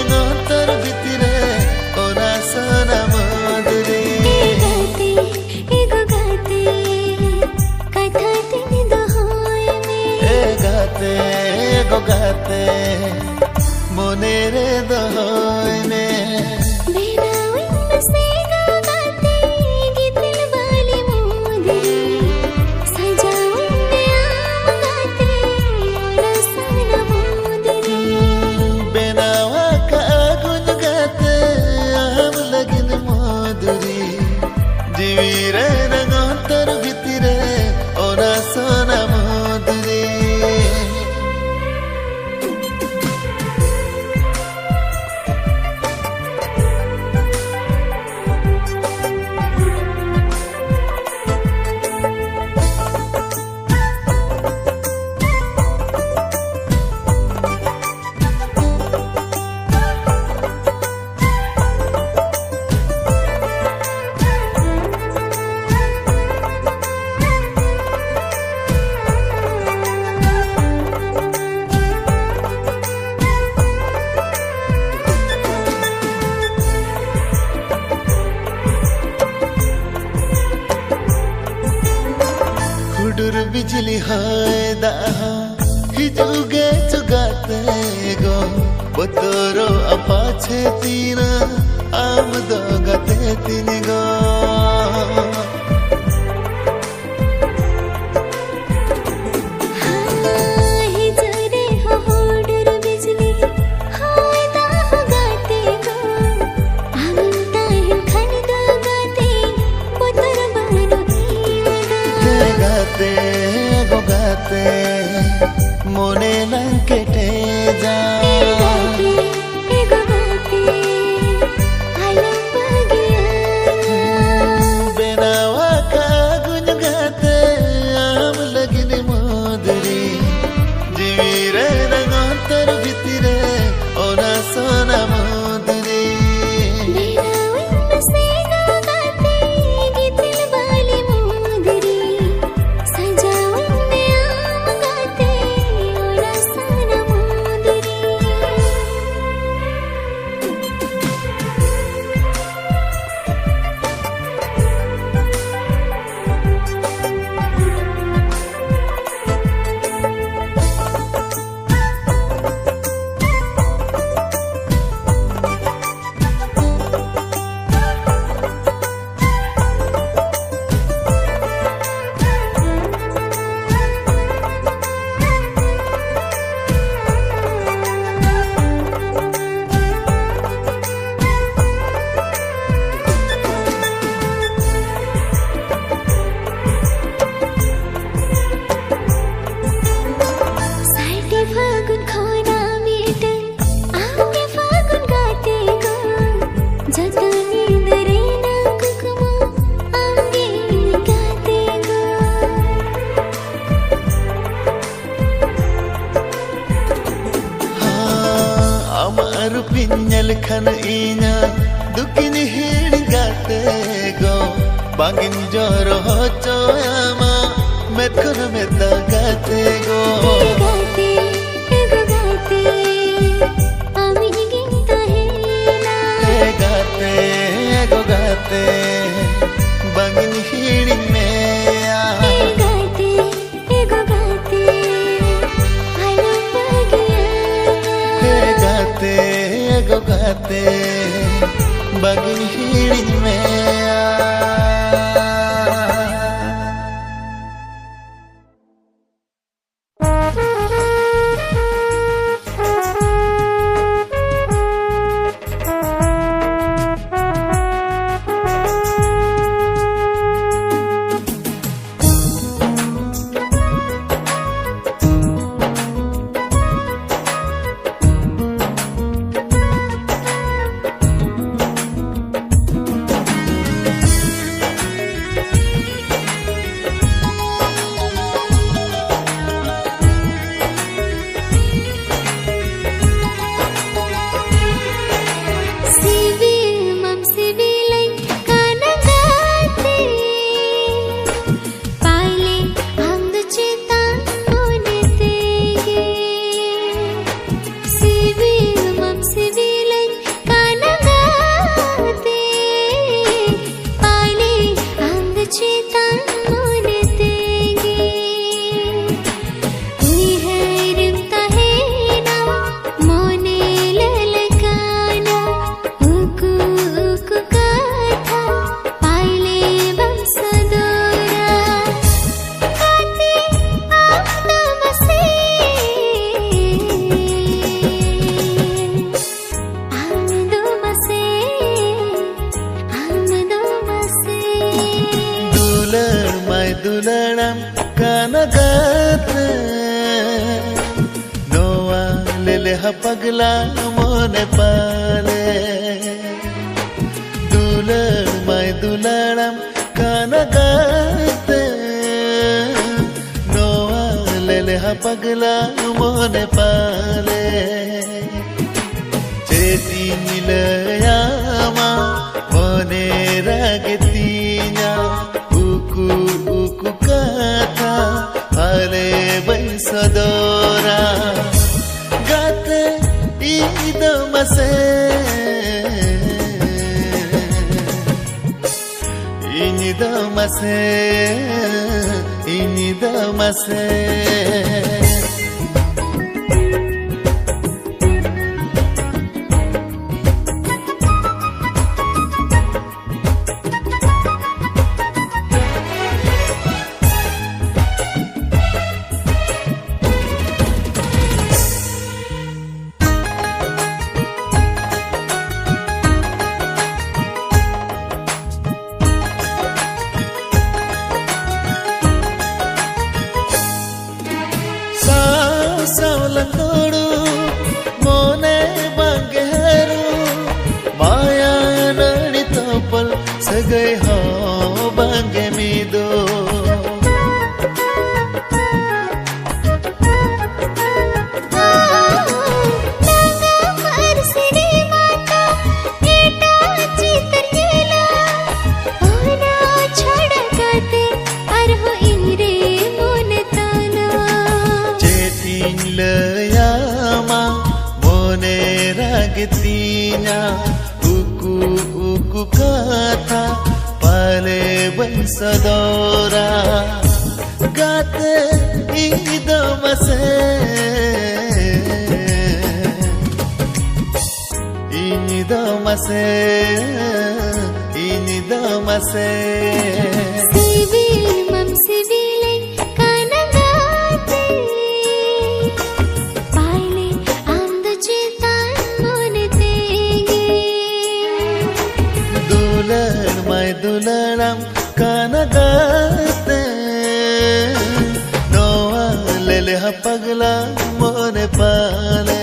रंगोतर भितरे ओना सोना मधुरी गाते एगो गाते कथा तीन दहाय में गाते एगो गाते मोने रे दहाय में बिजली हाय दाहा हिजुगे चुगाते गो बतरो अपाछे तीना आम दो गते तीन गो मोने लंकेटे जा बेनावा का गुन गाते आम लगिन मोदरी जीवीरे रंगोतर भितरे ओना सोना मोदरी पिन्यल खन इना दुकिन हिड़ गाते गो बागिन जोरो हो चोयामा मेथुन में गाते गो गाते एगो गाते आमी गिनता है ना गाते एगो गाते बागिन हिड़ में गाते एगो गाते आलो बगिया गाते एगो गाते बागिन हिड़ में दुलड़म काना गाते नोआ ले हा पगला मोने पाले दुलड़म काना गाते नोआ ले हा पगला मोने पाले चेती मिलयामा मोने रागतिnya uku kata ale baisadora gate ido mase ini damase saulangodu mone bangeru maya nani topal sagai ho bange mido Tinya uku kata pale baisadora gate ido mase ini damase civil mam civil kana gate pale and chita दुलड़म काना गाते नोआ ले हा पगला मोने पाले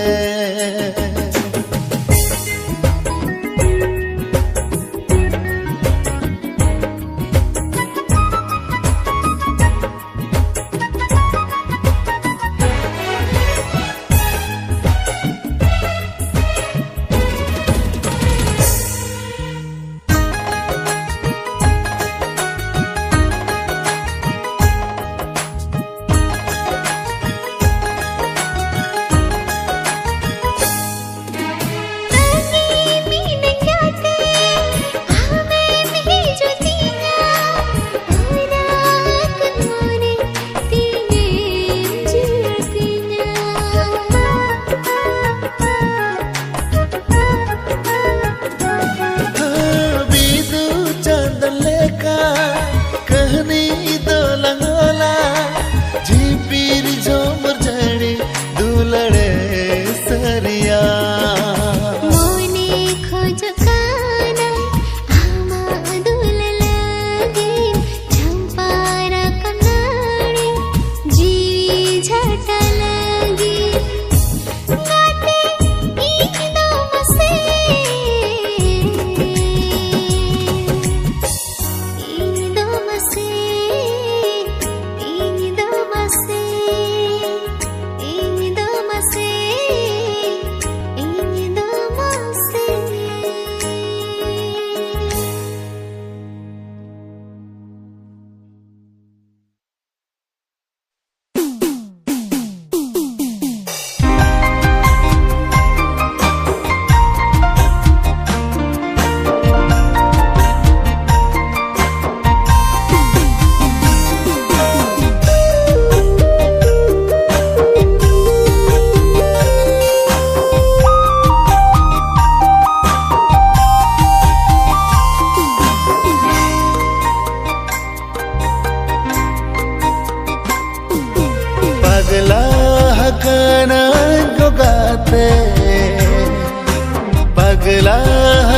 पगला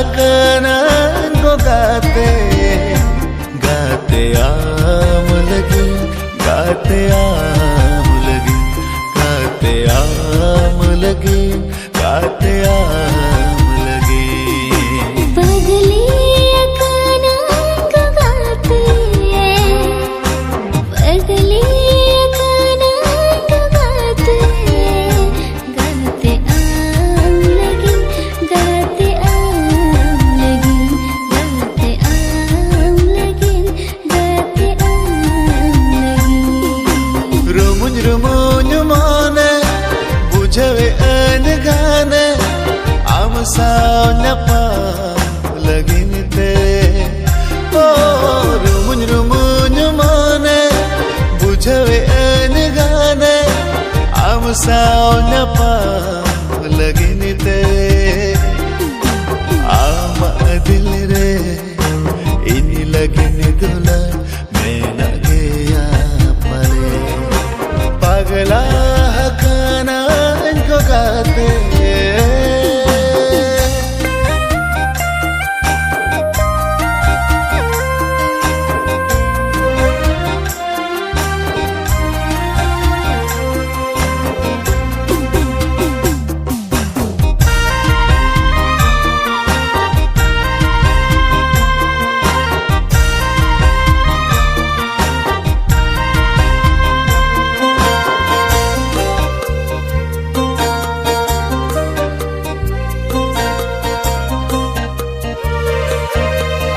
हकना गाते गाते आम लगी बुझवे अन गाने आम साव नपा लगिन ते ओ रुमुन माने बुझवे अन गाने आम साव नपा लगिन ते आम दिल रे इन लगिन दुला मैं न गया पले पगला हकाना इनको गाते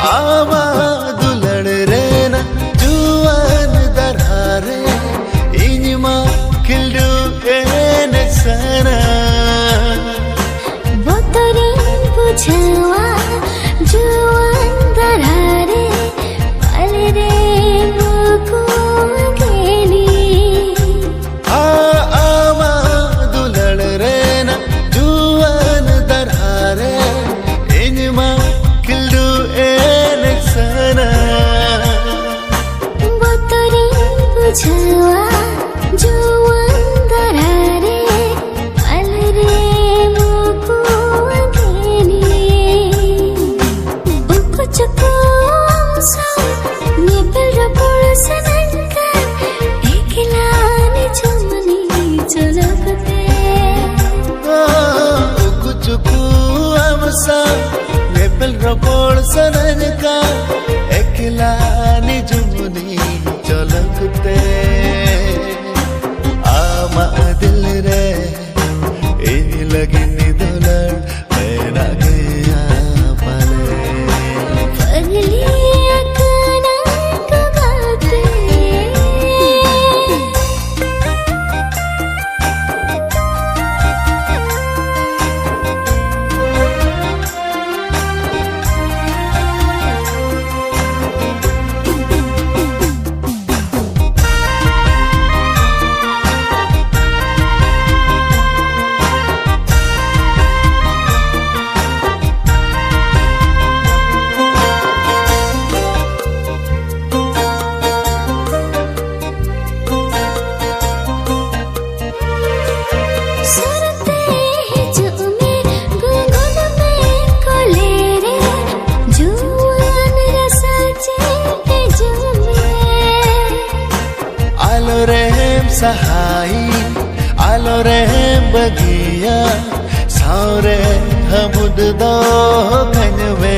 आवा दुलड़ रे न जुआन दरारे इनमा किल्डू एन सना बोतरे बुझवा जुआन दरारे पाले रे मुको गेली आवा दुलड़ रे न जुआन दरारे इनमा किल्डू बुझवा जुआन दरारे पाले रे मुको गेली उको चको आमसा निपल रपोड़ सनका एकला ने चमनी चलकते उको चको आमसा निपल रपोड़ सनका एकला ने चमनी चलकते आमा दिल रे इन लगिन दुलड़ मैं न गया पले पगली अकाना को गाते सहाई आलो रे बगिया सावरे हमुद दो खनवे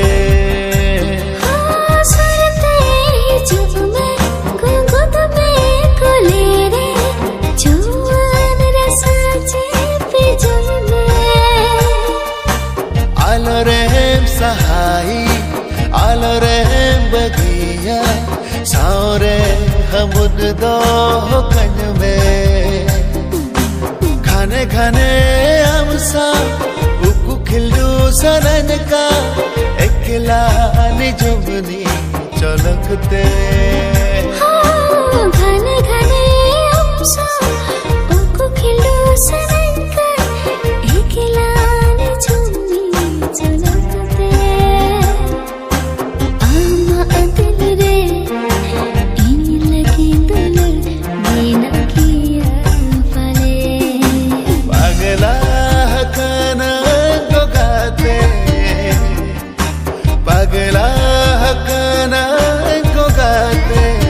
सुरते जब मैं गुंगुद में कोले रे जुआन रसाचे पे जब मैं आलो रे सहाई आलो रे बगिया सावरे हमुद दो खनवे घने घने आमसा उकु खिल्डू सरन का एकला निजुमनी चलकते घने घने आमसा उकु खिल्डू सरन का एकला निजुमनी चलकते आमा दिल रे पगला हकाना को गाते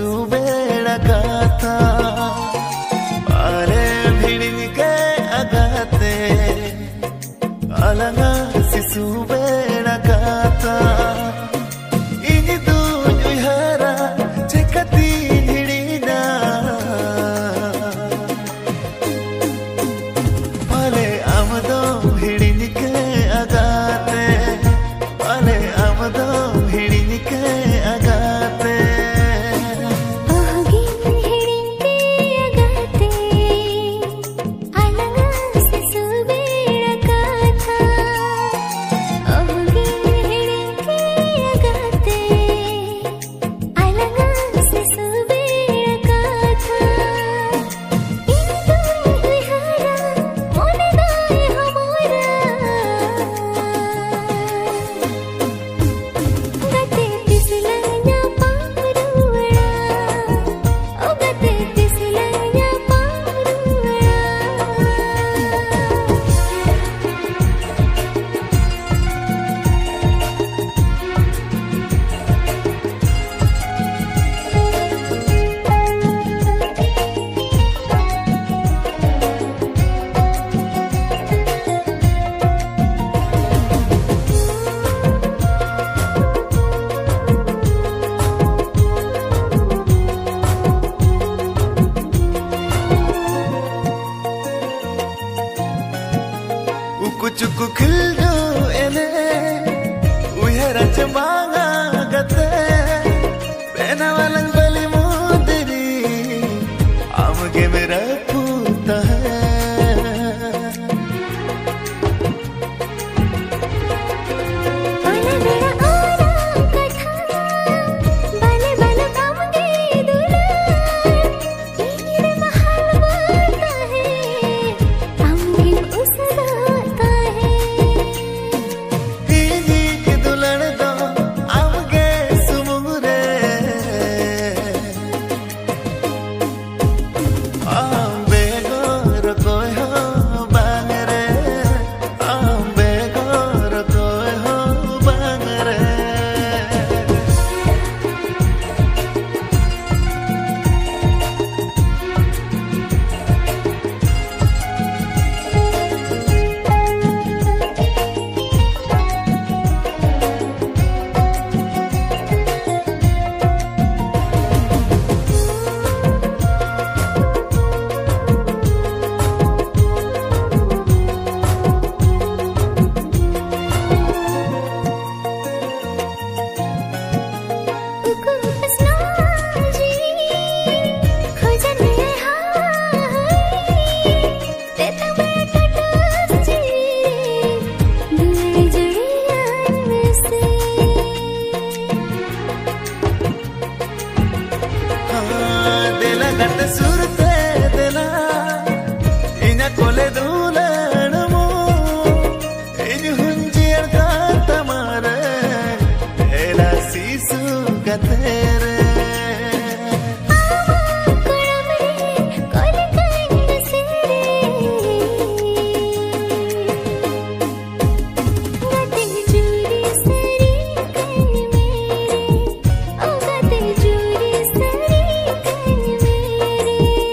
सुबेड़ा गाता अरे भिड़िन के अगाते अलंगा सुबेड़ा गाता ini dunia hara cekati hidina pale amdo hidini ke agate pale amdo hidini ke agate ahgin hidinte agate alanga se subera katha ahgin hidinte agate alanga se subera katha indu vihara monadaye hamara gate tislanya paruda o gate tislanya paruda कुछ खिल जो एने उहरा चमांगा गते पेना वालंग बली मोदरी आमगे मेरा पूता है bale mera aara katha bale bale kamge dula mere mahal bata hai amge usdata hai ini ke dulan do amge sumure ambe gor koi ho bangre ambe gor koi ho bangre uku asna ji khojan hai hai teta beta tas ji dule jadiyan mein se दिला गट सुरते दिला इना कोले दुलन मो इन हुंजियर का तमारे एला सीसु गतेरे kodamre kol kind sere gate juri sari kan mere o gate juri sari kan mere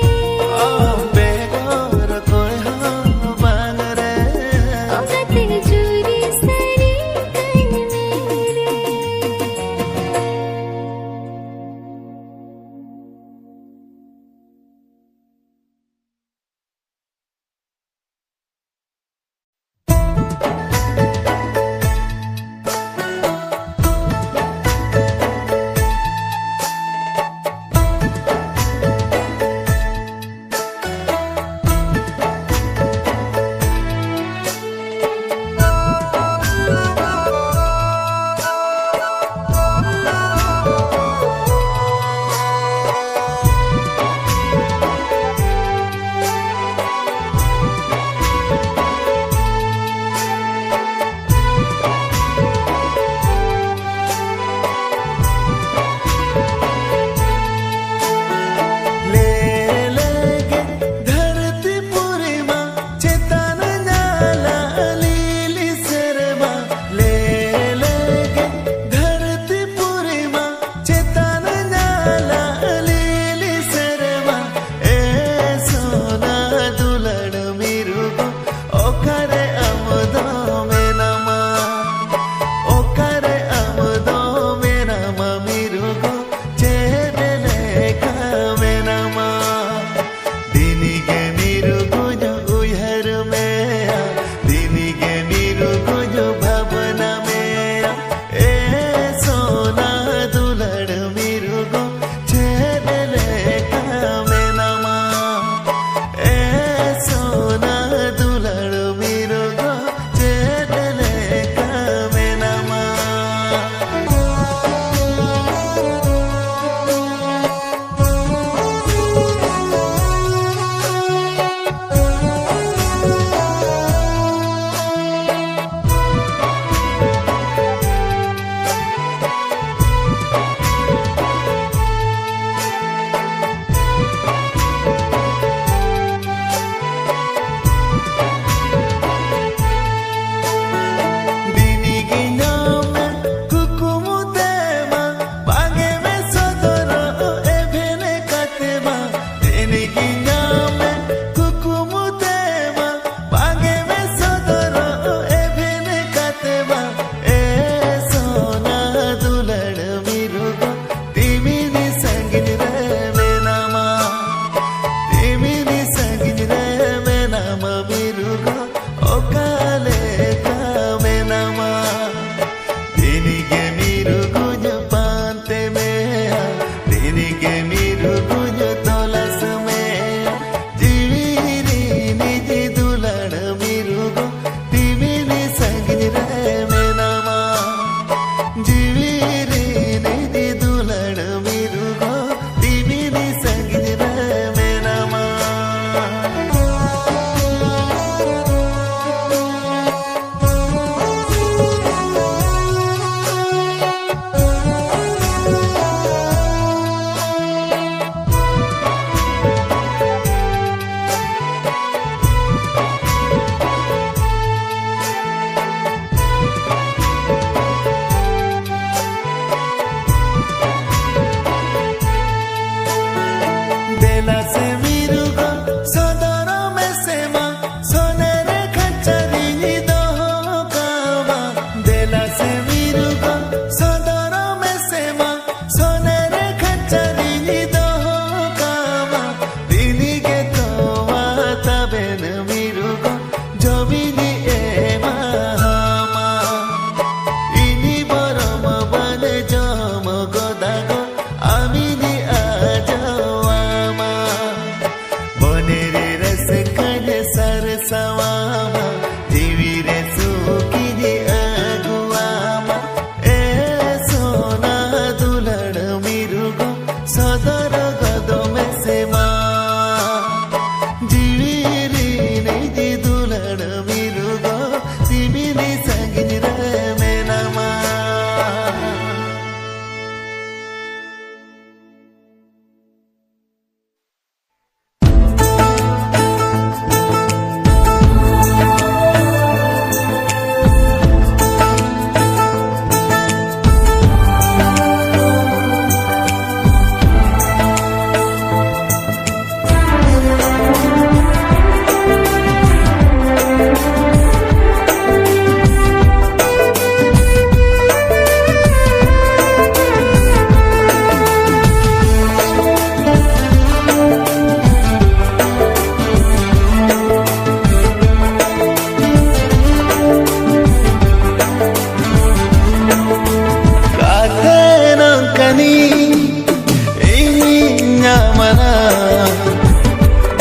मना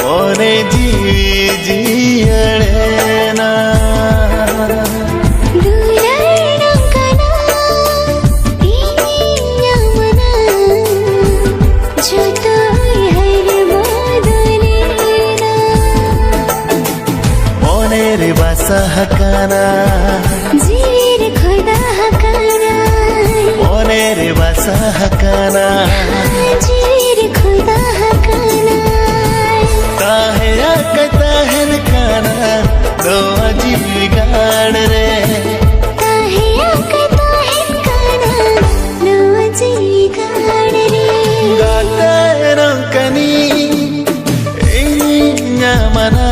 मोने जीवी जियड़ेना रे बासा हकाना जीर खुदा हकाना मोने रे बासा हकाना जीर खुदा हकाना काहे आकता है काना दो अजीब गाड़ रे काहे आकता है काना दो अजीब गाड़ रे गाता है रंकनी इन्या मना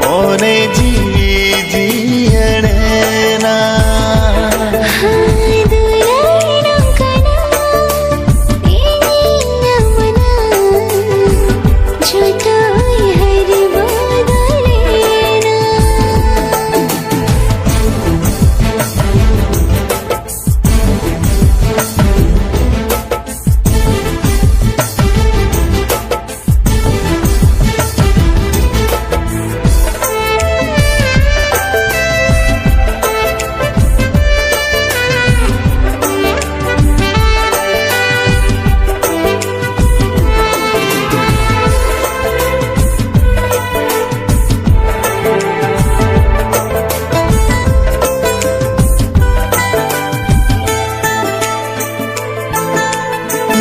मोने जीवी जियड़ेना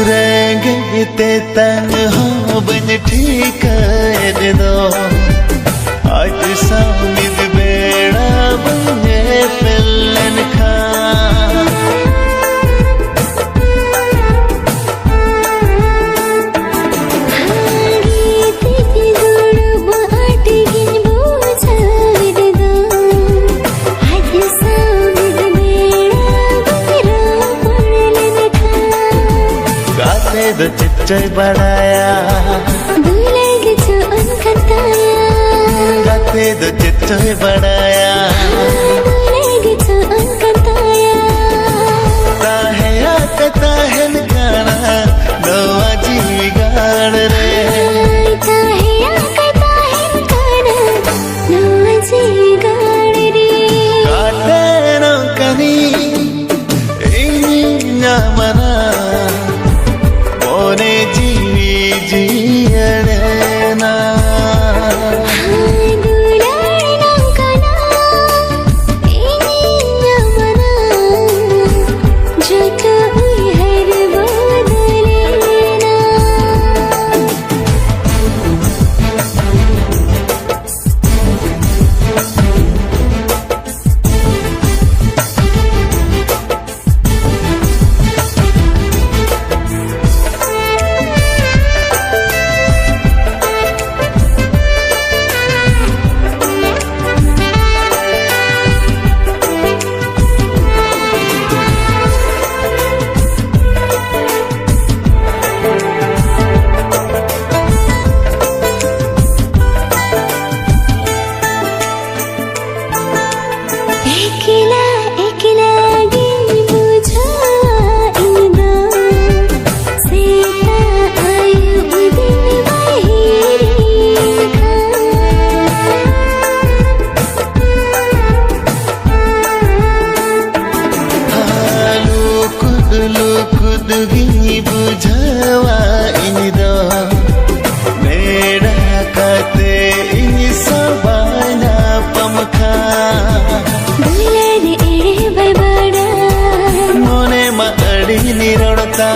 रहेंगे ते तंग हो बन ठीक है दो आज सामिद बेड़ा बने पिलन खा दो चिच्चोय बढ़ाया दुलग जो अनकताया गाते दो चिच्चोय बढ़ाया दुलग जो अनकताया ताहे आकता है गाना दो अजीब गाड़ रे ताहे आकता है गाना दो अजीब गाड़ रे काटे नो कनी इन्या मना मोने जीवी जियड़ेना बुझवा इन दो मेरा कते सबना पमखा दुलर एड़े बड़ा मोने मड़ी निरड़ता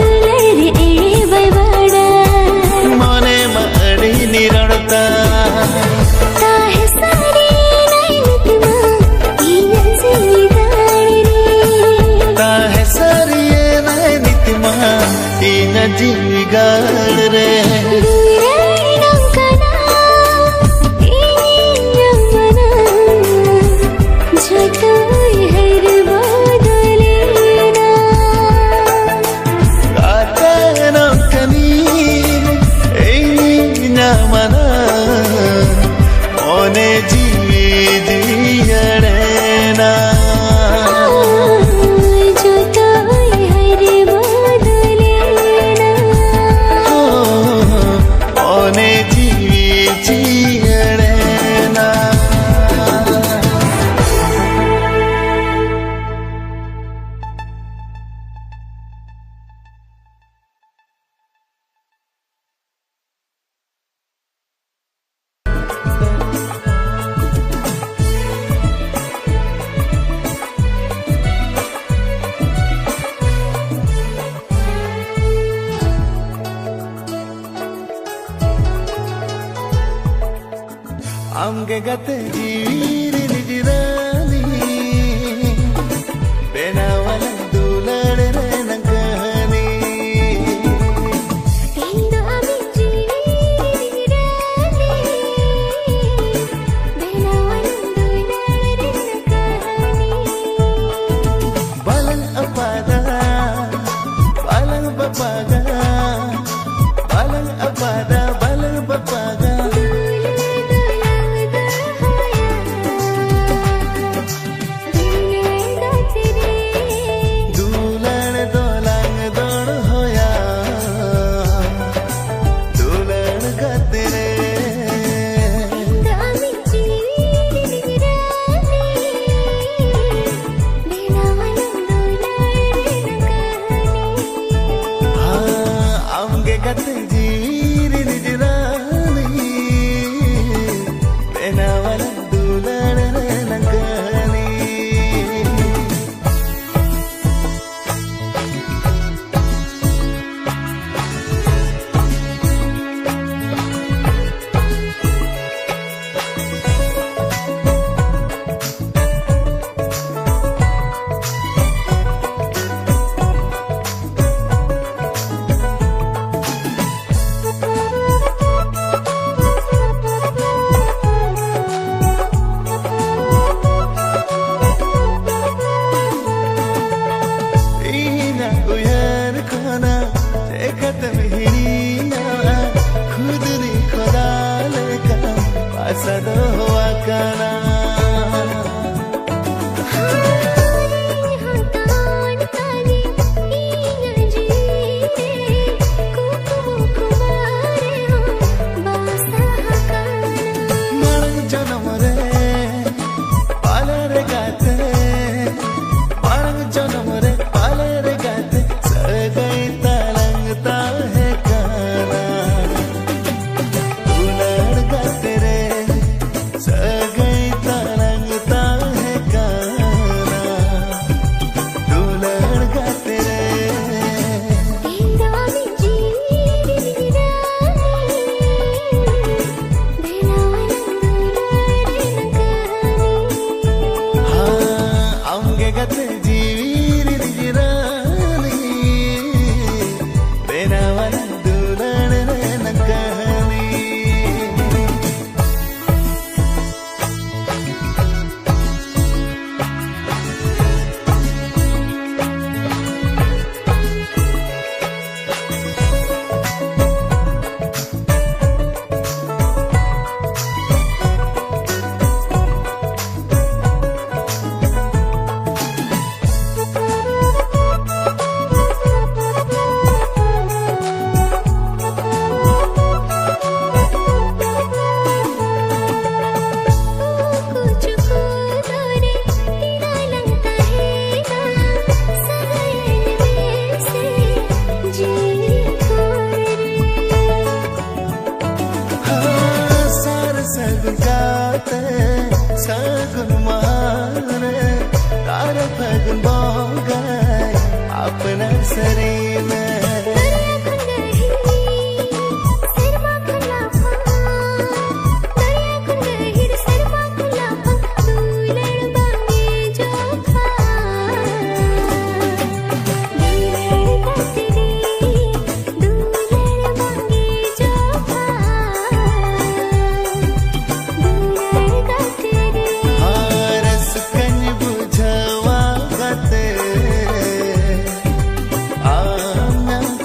दुलर एड़े बड़ा मोने मड़ी निरड़ता ताहे सारी नैनतमा इन जिगाड़ रे ताहे सारी नैनतमा इन जिगाड़ रे आमगे गते जीरी निजरानी बेनावला दुलड़ रे नंकहनी तेंदो आमी जीरी निजरानी बेनावला दुलड़ रे नंकहनी balang apada balang bapaga balang apada balang bapaga गते जीरी निजरानी बेनावला दुलड़ रे नंकहनी खुद ने खुदा लेकर पासद हुआ काना मरंग जनम रे पाले रे गाते मरंग जनम रे पाले रे गाते सगई तलंगता है काना दुलड़ गाते रे सगई तलंगता है काना दुलड़ गाते रे तेंदो आमी जीरी निजरानी बेनावला दुलड़ रे नंकहनी आमगे गते जीरी निजरानी बेनावला दुलड़ रे नंकहनी सगुन मारे तार फगुन बोगाय अपना सरी में रस कन बुझवा गते आम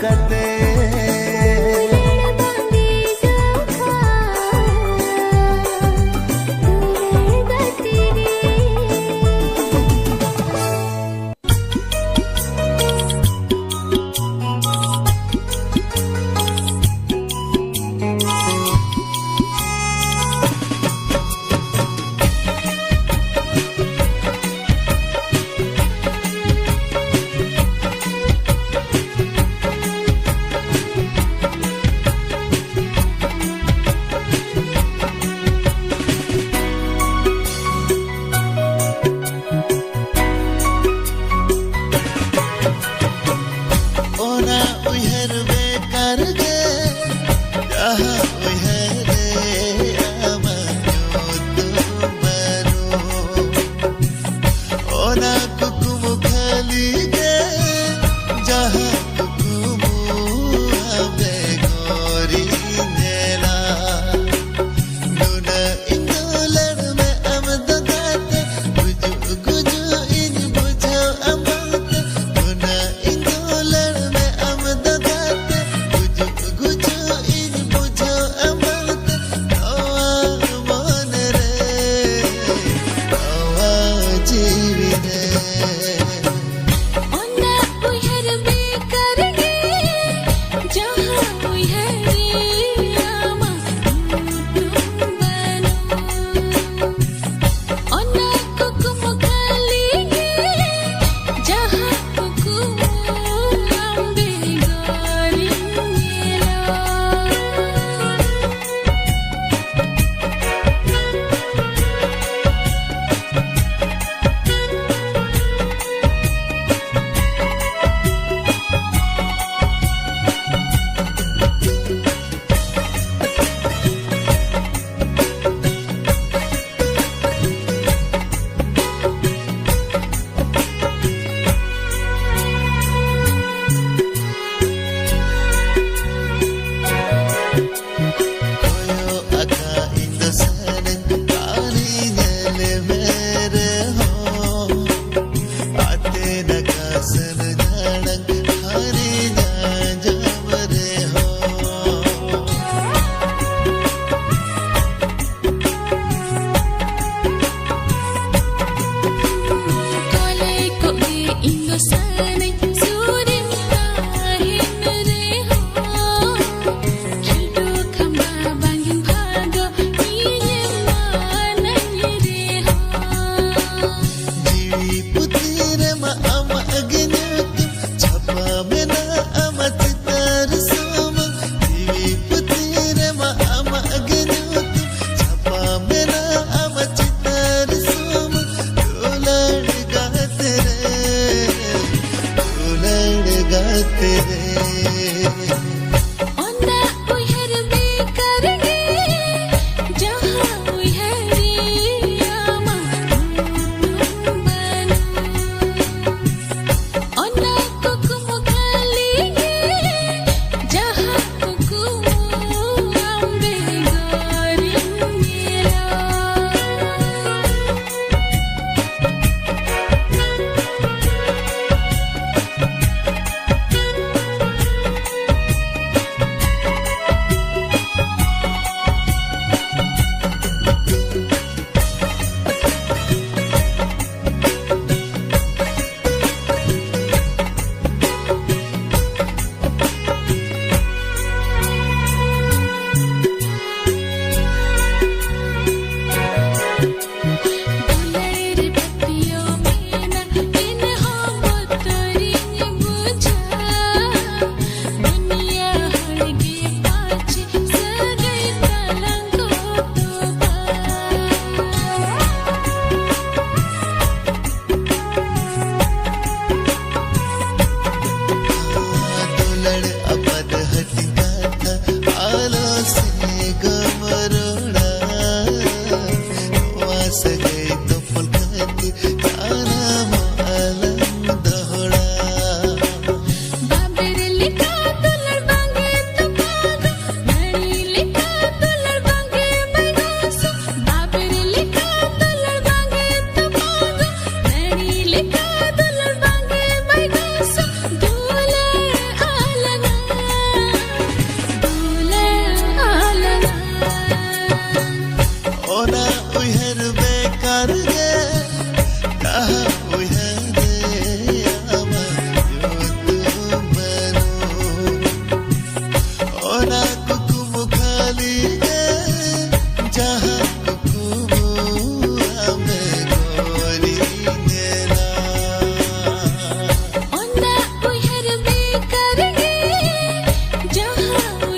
हाँ